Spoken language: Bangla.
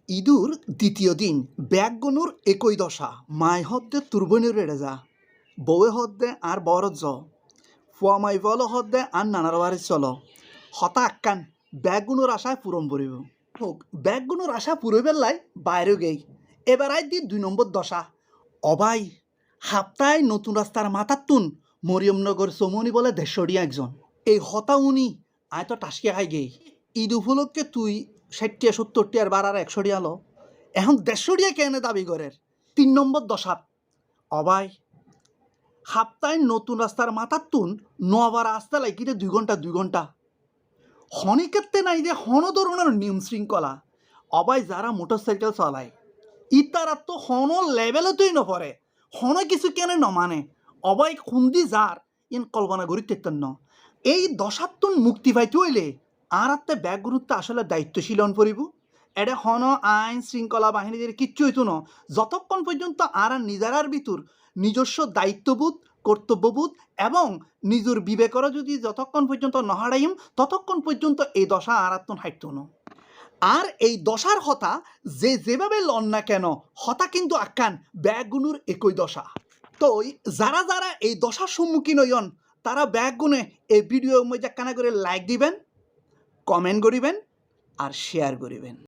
ইদুর দ্বিতীয় দিন ব্যাগগুনুর একই দশা মাই হদ্দে তুরবনির রেড়ে যা বউয়ে হদ্দে আর বরত জ ফুয়া মাই বল হদ্দে আর নানার বাড়ি চলো হতা আক্কান ব্যাগগুনুর আশায় পূরণ পড়িব হোক ব্যাগগুনুর আশা পুরো বেল্লাই বাইরে গেই এবার আই দি 2 নম্বর দশা অবাই হাপ্তায় নতুন রাস্তার মাথার তুন মরিয়মনগর চমনি বলে দেড়শোটিয়া একজন এই হতা উনি আয় তো টাসকে খাই গেই ঈদ উপলক্ষে তুই 60 70 আর 100 আলো এখন 150 কেনে দাবি করের 3 নম্বর দশাত অবাই হাপ্তায় নতুন রাস্তার মাথার তুন নোয়াবার রাস্তা লাইকিতে 2 ঘন্টা হনিকেতে নাই যে হন ধরনের নিয়ম শৃঙ্খলা অবাই যারা মোটরসাইকেল চালায় ইতারা তো হন লেভেলতেই নপরে হন কিছু কেনে নমানে অবাই খুন্দি যার ইন কল্পনা করি তেতেন ন এই দশাত্তন মুক্তি পাইতে হইলে আর আত্মে ব্যাগ গুরুত্ব আসলে দায়িত্বশীল হন পড়িব এটা হন আইন শৃঙ্খলা বাহিনীদের কিচ্ছু হইতো না যতক্ষণ পর্যন্ত আর নিজেরার ভিতর নিজস্ব দায়িত্ববোধ কর্তব্যবোধ এবং নিজের বিবেকর যদি যতক্ষণ পর্যন্ত নহারাইম ততক্ষণ পর্যন্ত এই দশা আর আত্মন হাইত না আর এই দশার হতা যে যেভাবে লন না কেন হতা কিন্তু আক্কান ব্যাগগুনুর একই দশা তো যারা যারা এই দশার সম্মুখীন হইন তারা ব্যাগগুনে এই ভিডিওর মধ্যে কানা করে লাইক দিবেন কমেন্ট করিবেন আর শেয়ার করিবেন।